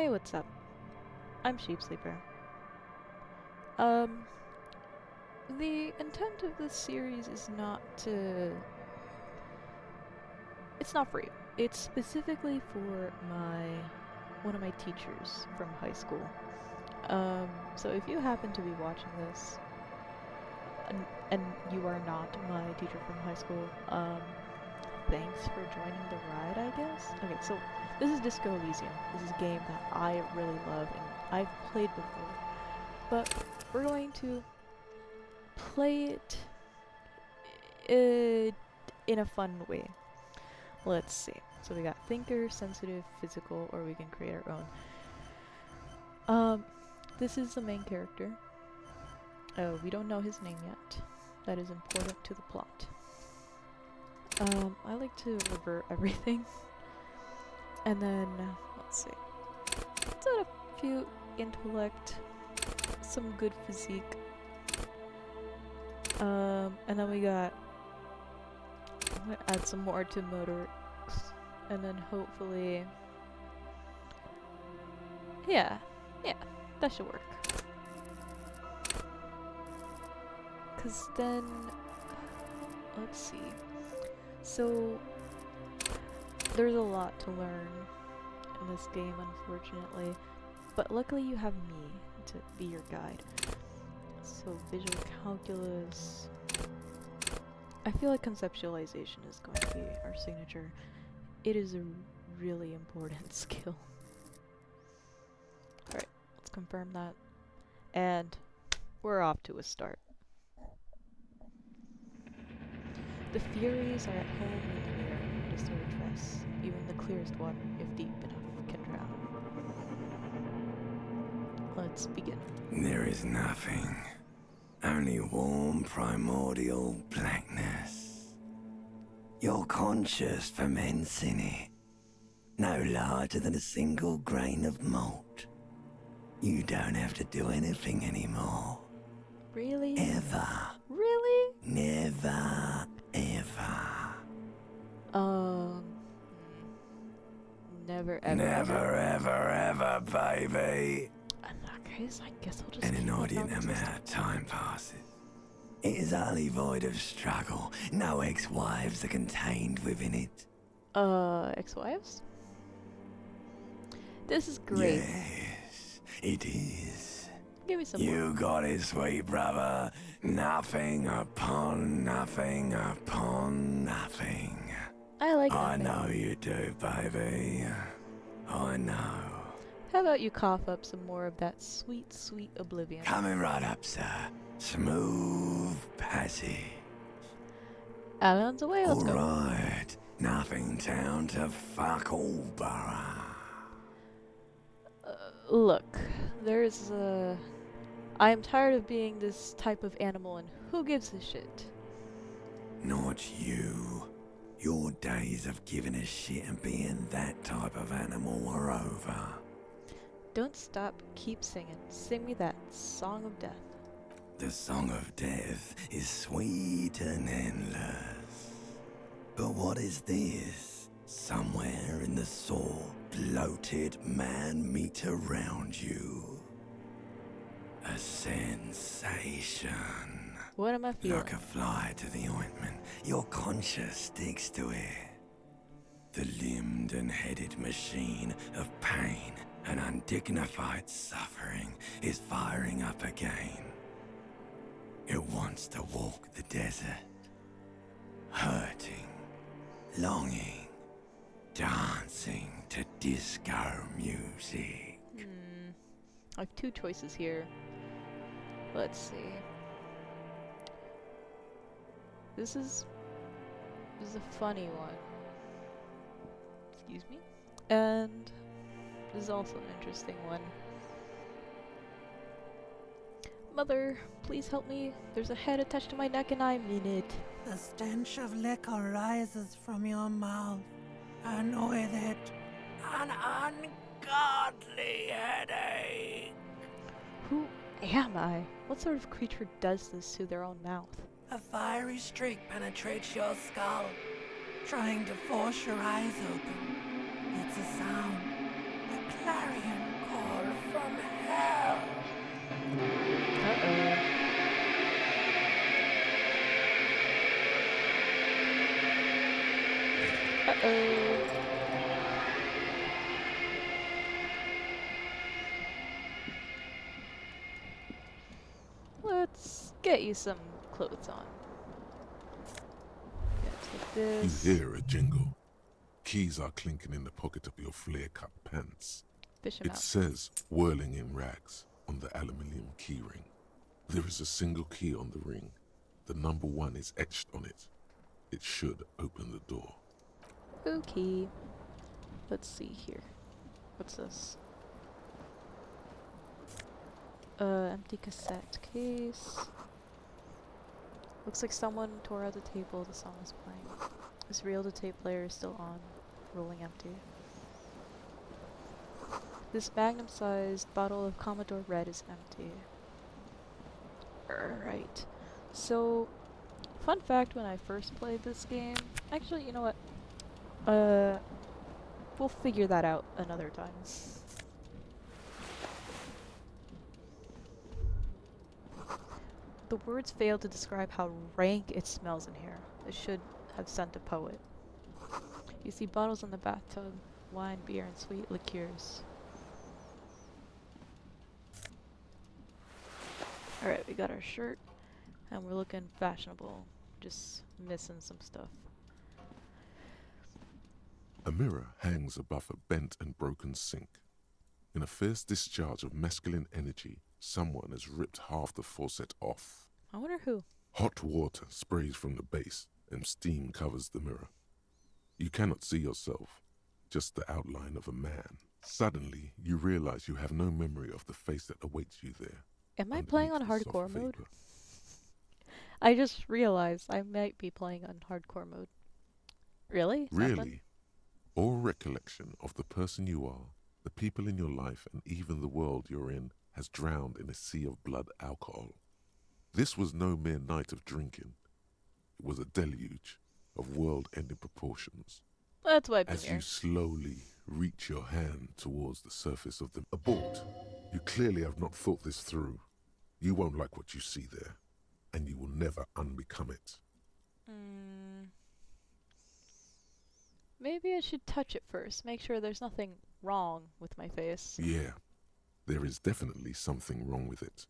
Hey, what's up? I'm Sheep Sleeper. Um, the intent of this series is not to... It's not for you. It's specifically for one of my teachers from high school. So if you happen to be watching this, and you are not my teacher from high school, thanks for joining the ride, I guess? Okay, so this is Disco Elysium. This is a game that I really love and I've played before. But we're going to play it in a fun way. Let's see. So we got thinker, sensitive, physical, or we can create our own. This is the main character. We don't know his name yet. That is important to the plot. I like to revert everything. And then, let's see. Let's add a few intellect, some good physique. And then we got, I'm gonna add some more to motorics. And then hopefully, yeah, that should work. Cause then, let's see. So, there's a lot to learn in this game, unfortunately. But luckily you have me to be your guide. So, visual calculus. I feel like conceptualization is going to be our signature. It is a really important skill. Alright, let's confirm that. And we're off to a start. The Furies are at home in the mirror, it is their address. Even the clearest water, if deep enough, can drown. Let's begin. There is nothing. Only warm primordial blackness. Your conscious ferments in it. No larger than a single grain of malt. You don't have to do anything anymore. Really? Ever. Really? Never, ever. Never ever. Never, ever, ever, baby. In that case, I guess I'll just An keep inordinate it amount of time passes. It is utterly void of struggle. No ex-wives are contained within it. Ex-wives? This is great. Yes, it is. Give me some You got it, sweet brother. Nothing upon nothing upon nothing. I like I nothing. know you do, baby. I know. How about you cough up some more of that sweet, sweet oblivion? Coming right up, sir. Smooth passage. Alan's away, let's go. Alright. Nothing down to fuck all borough. Look, there's I am tired of being this type of animal and who gives a shit? Not you. Your days of giving a shit and being that type of animal are over. Don't stop, keep singing. Sing me that song of death. The song of death is sweet and endless. But what is this? Somewhere in the sore, bloated man meat around you. A sensation. What am I feeling? Like a fly to the ointment, your conscience sticks to it. The limbed and headed machine of pain and undignified suffering is firing up again. It wants to walk the desert, hurting, longing, dancing to disco music. I have two choices here. Let's see. This is a funny one. Excuse me. And this is also an interesting one. Mother, please help me. There's a head attached to my neck and I mean it. The stench of liquor rises from your mouth, and with it, an ungodly headache. Who am I? What sort of creature does this to their own mouth? A fiery streak penetrates your skull, trying to force your eyes open. It's a sound, a clarion, Let's get you some clothes on. Gonna take You this. hear a jingle. Keys are clinking in the pocket of your flare-cut pants. Fish him It out. says whirling in rags on the aluminium key ring. There is a single key on the ring. The number 1 is etched on it. It should open the door. Okay. Let's see here. What's this? Empty cassette case. Looks like someone tore out the table the song was playing. Is real the tape player is still on, rolling empty. This magnum-sized bottle of Commodore Red is empty. Alright. So, fun fact when I first played this game, actually, you know what? We'll figure that out another time. The words fail to describe how rank it smells in here. It should have sent a poet. You see bottles in the bathtub, wine, beer, and sweet liqueurs. Alright, we got our shirt, and we're looking fashionable. Just missing some stuff. A mirror hangs above a bent and broken sink. In a fierce discharge of masculine energy, someone has ripped half the faucet off. I wonder who. Hot water sprays from the base, and steam covers the mirror. You cannot see yourself, just the outline of a man. Suddenly, you realize you have no memory of the face that awaits you there. Am I playing on underneath the hardcore soft mode? vapor. I just realized I might be playing on hardcore mode. Really? Is that fun? Really, all recollection of the person you are, the people in your life, and even the world you're in has drowned in a sea of blood alcohol. This was no mere night of drinking. It was a deluge of world-ending proportions. Let's wipe the As mirror. you slowly reach your hand towards the surface of the abort, you clearly have not thought this through. You won't like what you see there, and you will never unbecome it. Maybe I should touch it first. Make sure there's nothing wrong with my face. Yeah, there is definitely something wrong with it.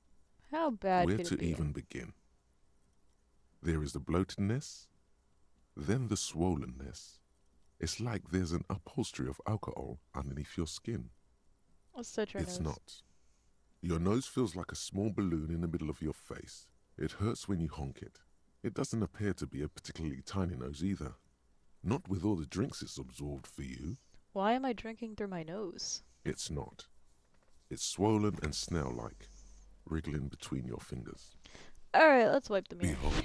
How bad Where could to it be? even begin? There is the bloatedness, then the swollenness. It's like there's an upholstery of alcohol underneath your skin. Let's touch our It's nose. not. Your nose feels like a small balloon in the middle of your face. It hurts when you honk it. It doesn't appear to be a particularly tiny nose either. Not with all the drinks it's absorbed for you. Why am I drinking through my nose? It's not. It's swollen and snail-like, wriggling between your fingers. Alright, let's wipe the mirror. Behold,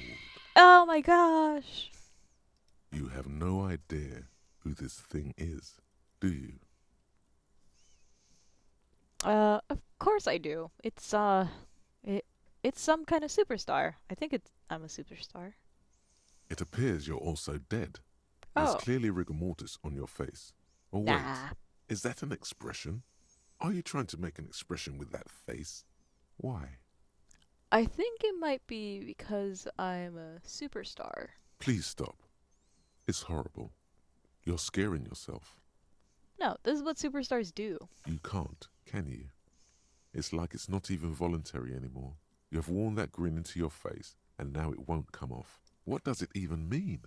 Oh my gosh! you have no idea who this thing is, do you? Of course I do. It's some kind of superstar. I'm a superstar. It appears you're also dead. There's Oh. clearly rigor mortis on your face. Oh wait, Nah. is that an expression? Are you trying to make an expression with that face? Why? I think it might be because I'm a superstar. Please stop. It's horrible. You're scaring yourself. No, this is what superstars do. You can't, can you? It's like it's not even voluntary anymore. You have worn that grin into your face, and now it won't come off. What does it even mean?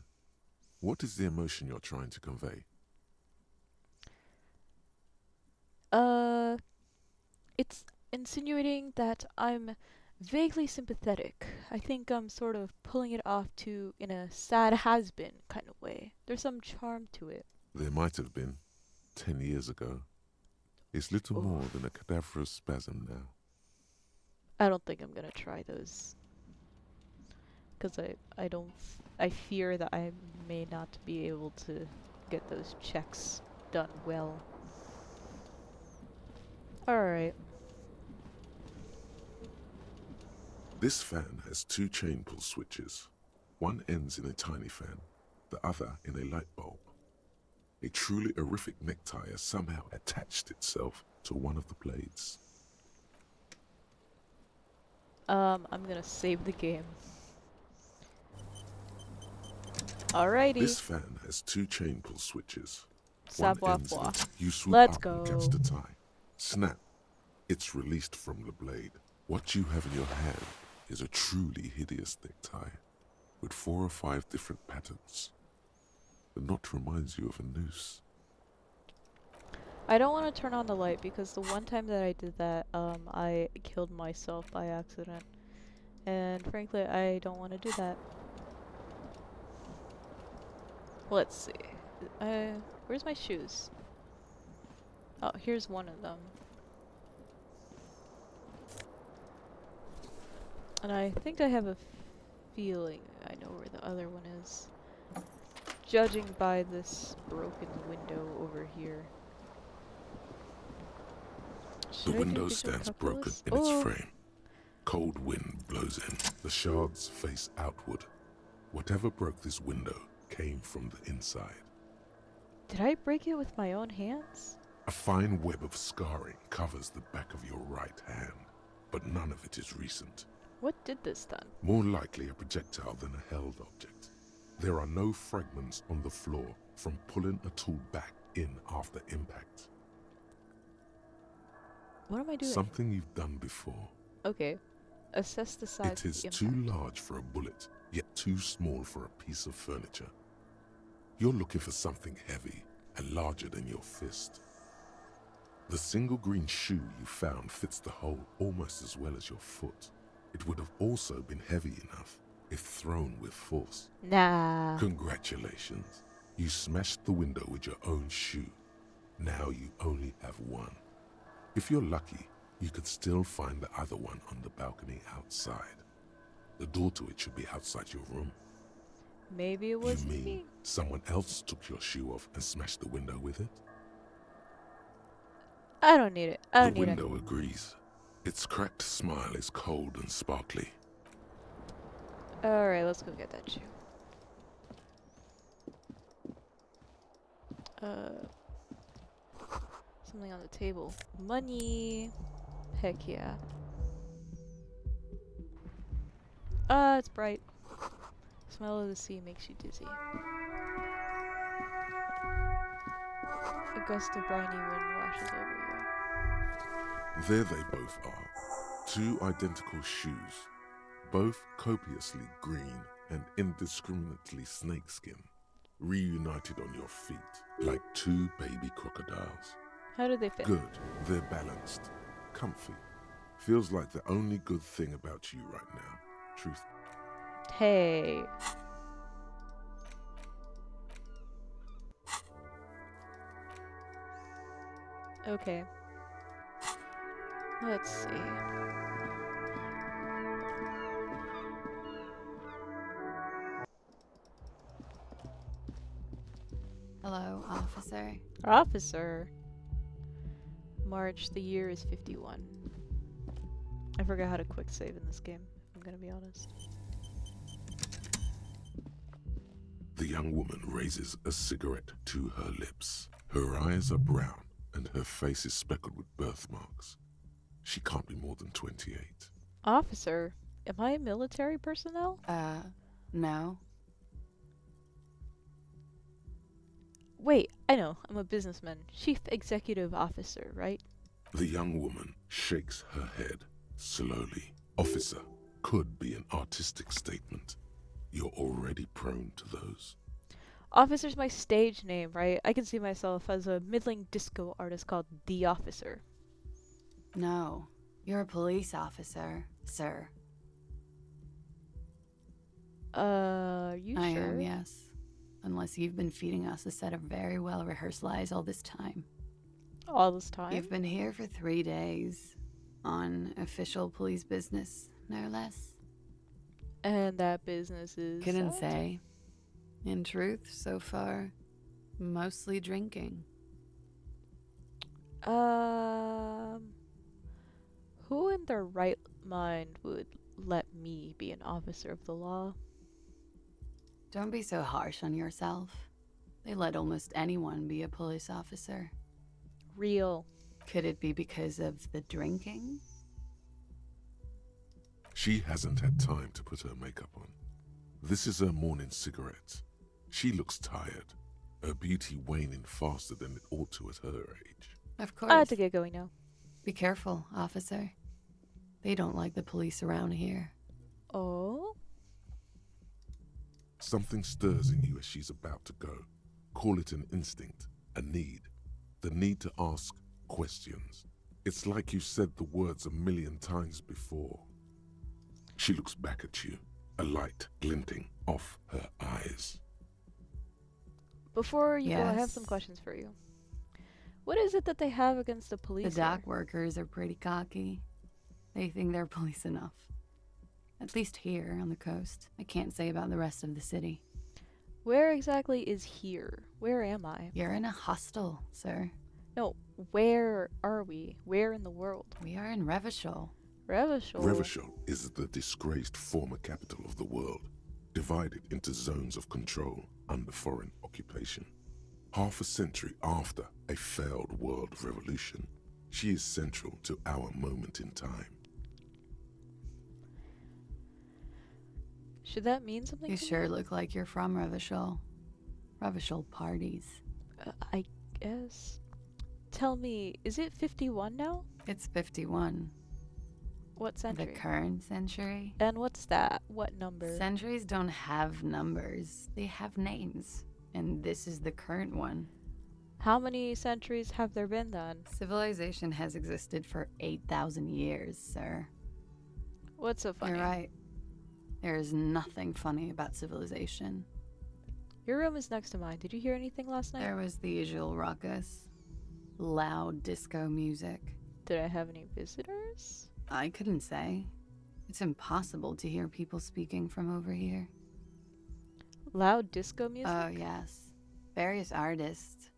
What is the emotion you're trying to convey? It's insinuating that I'm vaguely sympathetic. I think I'm sort of pulling it off in a sad has-been kind of way. There's some charm to it. There might have been 10 years ago. It's little more than a cadaverous spasm now. I don't think I'm gonna try those. Because I fear that I may not be able to get those checks done well. Alright. This fan has 2 chain pull switches. One ends in a tiny fan, the other in a light bulb. A truly horrific necktie has somehow attached itself to one of the blades. I'm gonna save the game. Alrighty. This fan has 2 chain pull switches. One Savoir ends in faire. it. You swoop Let's up and catch go. the tie. Snap. It's released from the blade. What you have in your hand is a truly hideous necktie with 4 or 5 different patterns. The knot reminds you of a noose. I don't want to turn on the light because the one time that I did that, I killed myself by accident. And frankly, I don't want to do that. Let's see. Where's my shoes? Oh, here's one of them. And I think I have a feeling I know where the other one is. Judging by this broken window over here. The Should I do window digital stands broken calculus? in its frame. Cold wind blows in. The shards face outward. Whatever broke this window came from the inside. Did I break it with my own hands? A fine web of scarring covers the back of your right hand, but none of it is recent. What did this then? More likely a projectile than a held object. There are no fragments on the floor from pulling a tool back in after impact. What am I doing? Something you've done before. Okay. Assess the size It is of the too impact. large for a bullet, yet too small for a piece of furniture. You're looking for something heavy and larger than your fist. The single green shoe you found fits the hole almost as well as your foot. It would have also been heavy enough if thrown with force. Nah. Congratulations. You smashed the window with your own shoe. Now you only have one. If you're lucky, you could still find the other one on the balcony outside. The door to it should be outside your room. Maybe it You wasn't mean me. someone else took your shoe off and smashed the window with it? I don't need it. I The don't need it. window agrees. Its cracked smile is cold and sparkly. Alright, let's go get that shoe. Something on the table. Money. Heck yeah. It's bright. Smell of the sea makes you dizzy. A gust of briny wind washes over you. There they both are. 2 identical shoes, both copiously green and indiscriminately snakeskin, reunited on your feet like 2 baby crocodiles. How do they fit? Good, they're balanced, comfy. Feels like the only good thing about you right now, truth. Hey. Okay. Let's see. Hello, officer. Officer. March, the year is 51. I forgot how to quick save in this game, I'm gonna be honest. The young woman raises a cigarette to her lips. Her eyes are brown and her face is speckled with birthmarks. She can't be more than 28. Officer, am I military personnel? No. Wait, I know, I'm a businessman. Chief Executive Officer, right? The young woman shakes her head slowly. Officer could be an artistic statement. You're already prone to those. Officer's my stage name, right? I can see myself as a middling disco artist called The Officer. No. You're a police officer, sir. You I sure? am, yes. Unless you've been feeding us a set of very well-rehearsed lies all this time. All this time? You've been here for 3 days. On official police business, no less. And that business is... Couldn't say. In truth, so far, mostly drinking. Who in their right mind would let me be an officer of the law? Don't be so harsh on yourself. They let almost anyone be a police officer. Real. Could it be because of the drinking? She hasn't had time to put her makeup on. This is her morning cigarette. She looks tired, her beauty waning faster than it ought to at her age. Of I have course. to get going now. Be careful, officer. They don't like the police around here. Oh? Something stirs in you as she's about to go. Call it an instinct, a need. The need to ask questions. It's like you've said the words a million times before. She looks back at you, a light glinting off her eyes. Before you go, I have Yes. some questions for you. What is it that they have against the police? The dock here? workers are pretty cocky. They think they're police enough. At least here on the coast. I can't say about the rest of the city. Where exactly is here? Where am I? You're in a hostel, sir. No, where are we? Where in the world? We are in Revachol. Revachol. Revachol is the disgraced former capital of the world, divided into zones of control under foreign occupation. Half a century after a failed world revolution, she is central to our moment in time. Should that mean something? You to me? sure look like you're from Revachol. Revachol parties. I guess. Tell me, is it 51 now? It's 51. What century? The current century. And what's that? What number? Centuries don't have numbers. They have names. And this is the current one. How many centuries have there been then? Civilization has existed for 8,000 years, sir. What's so funny? You're right. There is nothing funny about civilization. Your room is next to mine. Did you hear anything last night? There was the usual ruckus. Loud disco music. Did I have any visitors? I couldn't say. It's impossible to hear people speaking from over here. Loud disco music? Oh, yes. Various artists.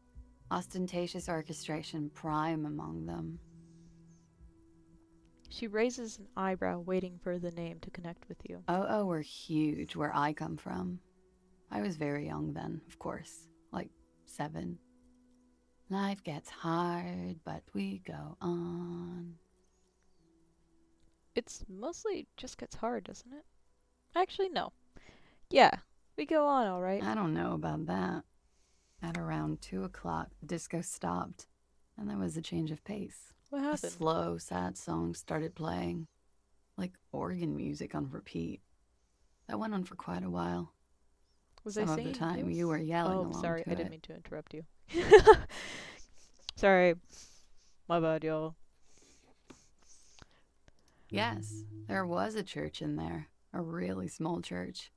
Ostentatious orchestration prime among them. She raises an eyebrow, waiting for the name to connect with you. Oh, were huge where I come from. I was very young then, of course. Like 7. Life gets hard, but we go on. It's mostly just gets hard, doesn't it? Actually, no. Yeah, we go on, all right. I don't know about that. At around 2 o'clock, the disco stopped, and there was a change of pace. What A happened? slow, sad song started playing, like organ music on repeat. That went on for quite a while. Was Some I of the singing time too? you were yelling Oh, along sorry, to I didn't it. mean to interrupt you. Sorry. My bad, y'all. Yes, there was a church in there. A really small church.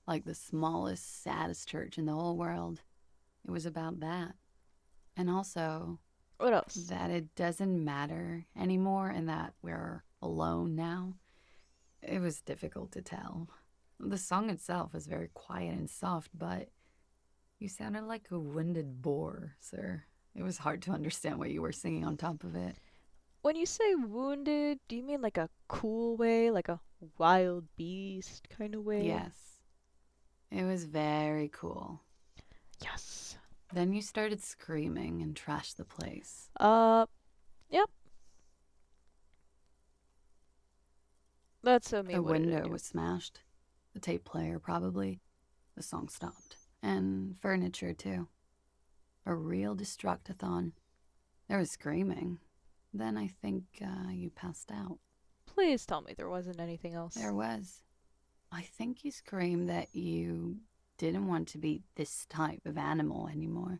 Like the smallest, saddest church in the whole world. It was about that. And also What else? that it doesn't matter anymore and that we're alone now. It was difficult to tell. The song itself was very quiet and soft, but you sounded like a winded boar, sir. It was hard to understand what you were singing on top of it. When you say wounded, do you mean like a cool way, like a wild beast kind of way? Yes. It was very cool. Yes. Then you started screaming and trashed the place. Yep. That's so me. The What did I window do? was smashed. The tape player, probably. The song stopped. And furniture, too. A real destructathon. There was screaming. Then I think you passed out. Please tell me there wasn't anything else. There was. I think you screamed that you didn't want to be this type of animal anymore.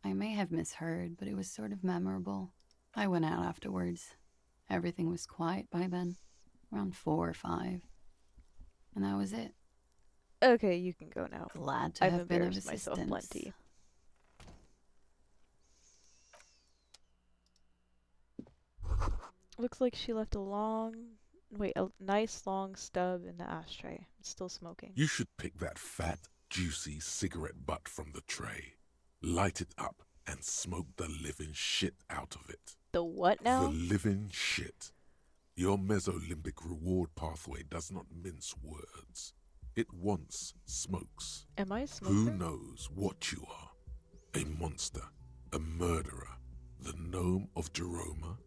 I may have misheard, but it was sort of memorable. I went out afterwards. Everything was quiet by then, around 4 or 5. And that was it. Okay, you can go now. Glad to I've have been of embarrassed myself assistance. plenty. Looks like she left a nice long stub in the ashtray. It's still smoking. You should pick that fat, juicy cigarette butt from the tray, light it up, and smoke the living shit out of it. The what now? The living shit. Your mesolimbic reward pathway does not mince words. It once smokes. Am I a smoker? Who knows what you are? A monster, a murderer, the gnome of Jeroma?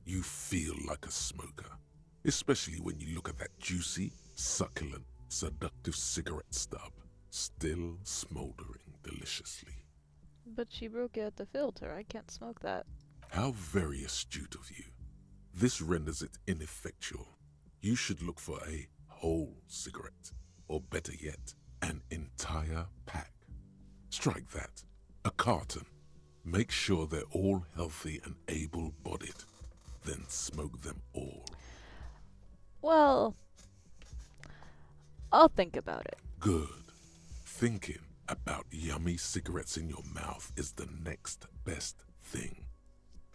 You feel like a smoker, especially when you look at that juicy, succulent, seductive cigarette stub. still smoldering deliciously. But she broke out the filter. I can't smoke that. How very astute of you. This renders it ineffectual. You should look for a whole cigarette, or better yet, an entire pack. Strike that. A carton. Make sure they're all healthy and able-bodied. Then smoke them all. Well, I'll think about it. Good. Thinking about yummy cigarettes in your mouth is the next best thing.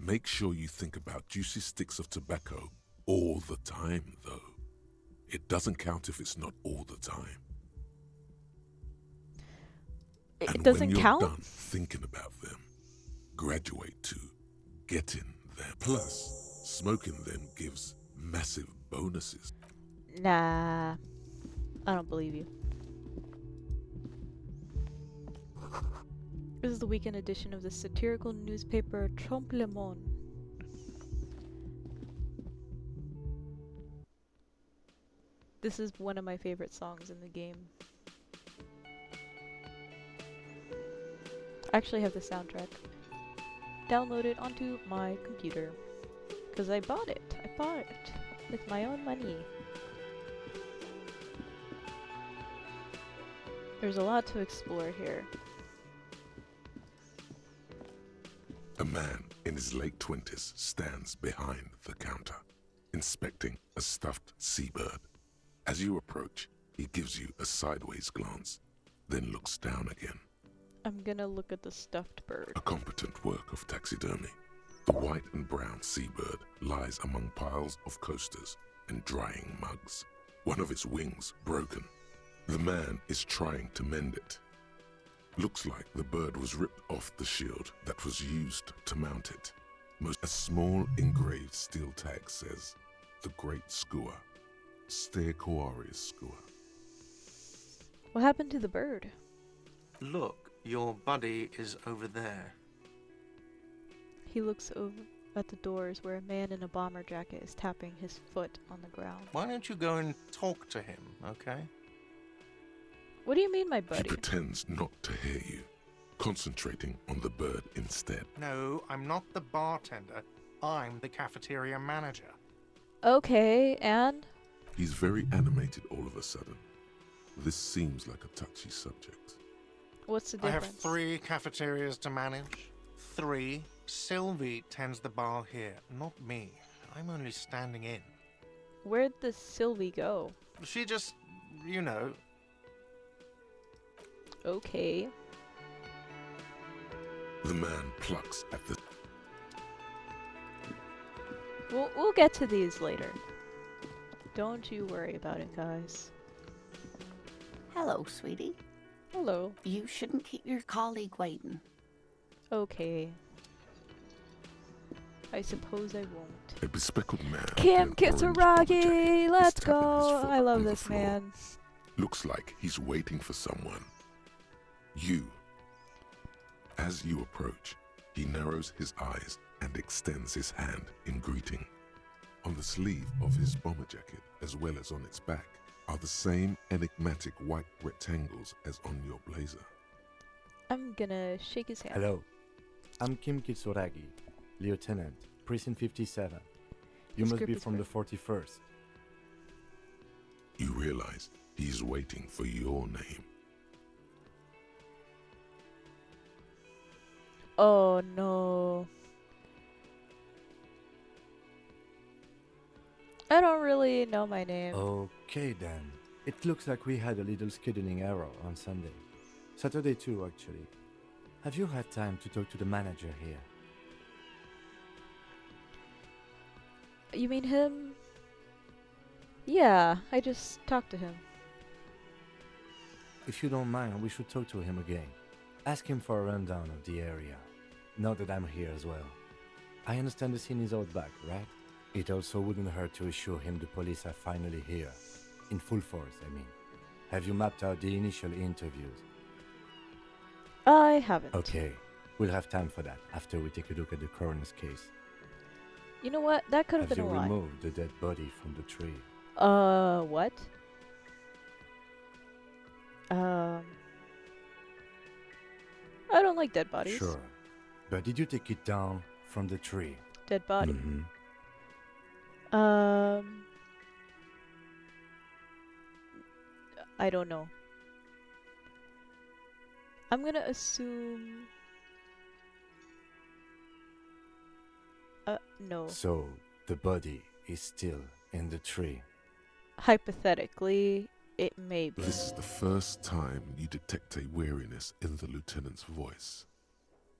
Make sure you think about juicy sticks of tobacco all the time, though. It doesn't count if it's not all the time. It doesn't when you're count? done thinking about them, graduate to getting them. Plus, smoking them gives massive bonuses. Nah, I don't believe you. This is the weekend edition of the satirical newspaper Trompe le Monde. This is one of my favorite songs in the game. I actually have the soundtrack downloaded onto my computer because I bought it. I bought it with my own money. There's a lot to explore here. A man in his late 20s stands behind the counter, inspecting a stuffed seabird. As you approach, he gives you a sideways glance, then looks down again. I'm gonna look at the stuffed bird. A competent work of taxidermy. The white and brown seabird lies among piles of coasters and drying mugs. One of its wings broken. The man is trying to mend it. Looks like the bird was ripped off the shield that was used to mount it. A small engraved steel tag says, "The Great Skua, Ste Koari's Skua." What happened to the bird? Look, your buddy is over there. He looks over at the doors where a man in a bomber jacket is tapping his foot on the ground. Why don't you go and talk to him, okay? What do you mean, my He buddy? pretends not to hear you, concentrating on the bird instead. No, I'm not the bartender. I'm the cafeteria manager. Okay, and? He's very animated all of a sudden. This seems like a touchy subject. What's the I difference? have 3 cafeterias to manage. 3. Sylvie tends the bar here, not me. I'm only standing in. Where'd the Sylvie go? She just, you know. Okay. The man plucks at the... We'll get to these later. Don't you worry about it, guys. Hello, sweetie. Hello. You shouldn't keep your colleague waiting. Okay. I suppose I won't. A bespectacled man Kim in an orange bomber Kitsuragi! jacket Let's is tapping his go! foot I love on the this floor. man. Looks like he's waiting for someone. You. As you approach, he narrows his eyes and extends his hand in greeting. On the sleeve of his bomber jacket, as well as on its back, are the same enigmatic white rectangles as on your blazer. I'm gonna shake his hand. Hello, I'm Kim Kitsuragi, Lieutenant, Precinct 57. You must Script be is from the correct. 41st. You realize he's waiting for your name. Oh no. I don't really know my name. Okay then. It looks like we had a little scheduling error on Sunday. Saturday too, actually. Have you had time to talk to the manager here? You mean him? Yeah, I just talked to him. If you don't mind, we should talk to him again. Ask him for a rundown of the area. Now that I'm here as well. I understand the scene is out back, right? It also wouldn't hurt to assure him the police are finally here. In full force, I mean. Have you mapped out the initial interviews? I haven't. Okay, we'll have time for that after we take a look at the coroner's case. You know what? That could have Have been you a lie. removed the dead body from the tree? What? I don't like dead bodies. Sure. But did you take it down from the tree? Dead body. Mhm. I don't know. I'm gonna assume... no. So, the body is still in the tree. Hypothetically, it may be. This is the first time you detect a weariness in the lieutenant's voice.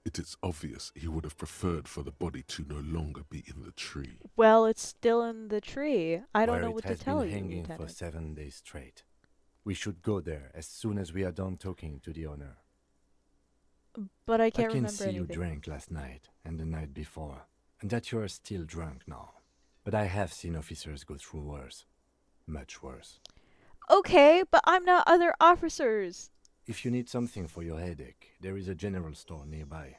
It is obvious he would have preferred for the body to no longer be in the tree. Well, it's still in the tree. I don't where know it what to has tell been you, hanging for Lieutenant. 7 days straight. We should go there as soon as we are done talking to the owner. But I I can't can remember see you anything. drank last night and the night before, and that you are still drunk now. But I have seen officers go through worse. Much worse. Okay, but I'm not other officers. If you need something for your headache, there is a general store nearby.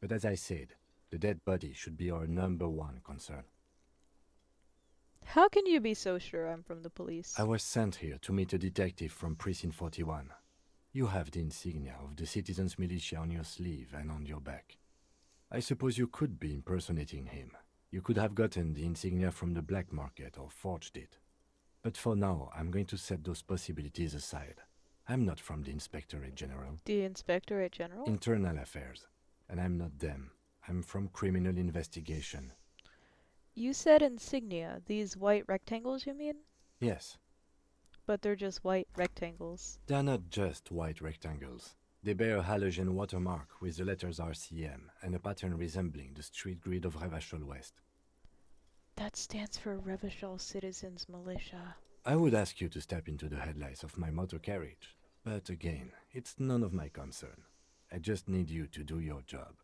But as I said, the dead body should be our #1 concern. How can you be so sure I'm from the police? I was sent here to meet a detective from Precinct 41. You have the insignia of the citizens' militia on your sleeve and on your back. I suppose you could be impersonating him. You could have gotten the insignia from the black market or forged it. But for now, I'm going to set those possibilities aside. I'm not from the Inspectorate General. The Inspectorate General? Internal Affairs. And I'm not them. I'm from Criminal Investigation. You said insignia. These white rectangles, you mean? Yes, But they're just white rectangles. they're not just white rectangles. They bear a halogen watermark with the letters RCM and a pattern resembling the street grid of Revachol West. That stands for Revachol Citizens Militia. I would ask you to step into the headlights of my motor carriage, but again, it's none of my concern. I just need you to do your job.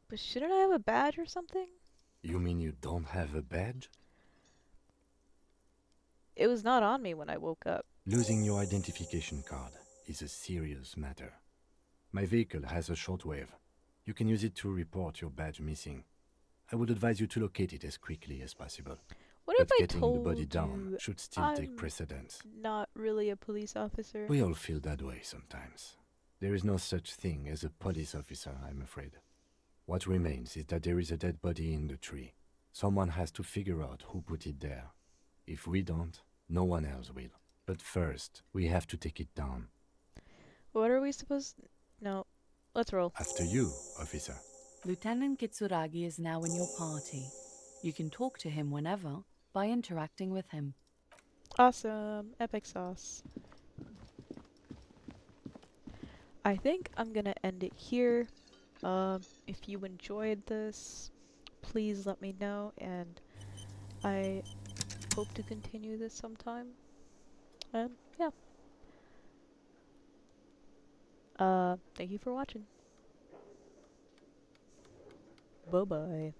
But shouldn't I have a badge or something? You mean you don't have a badge? It was not on me when I woke up. Losing your identification card is a serious matter. My vehicle has a shortwave. You can use it to report your badge missing. I would advise you to locate it as quickly as possible. What But if I getting told the body down you should still I'm take precedence. not really a police officer? We all feel that way sometimes. There is no such thing as a police officer, I'm afraid. What remains is that there is a dead body in the tree. Someone has to figure out who put it there. If we don't, no one else will. But first, we have to take it down. What are we supposed... No. Let's roll. After you, officer. Lieutenant Kitsuragi is now in your party. You can talk to him whenever by interacting with him. Awesome. Epic sauce. I think I'm gonna end it here. If you enjoyed this, please let me know, and I hope to continue this sometime. And yeah. Thank you for watching. Bye-bye.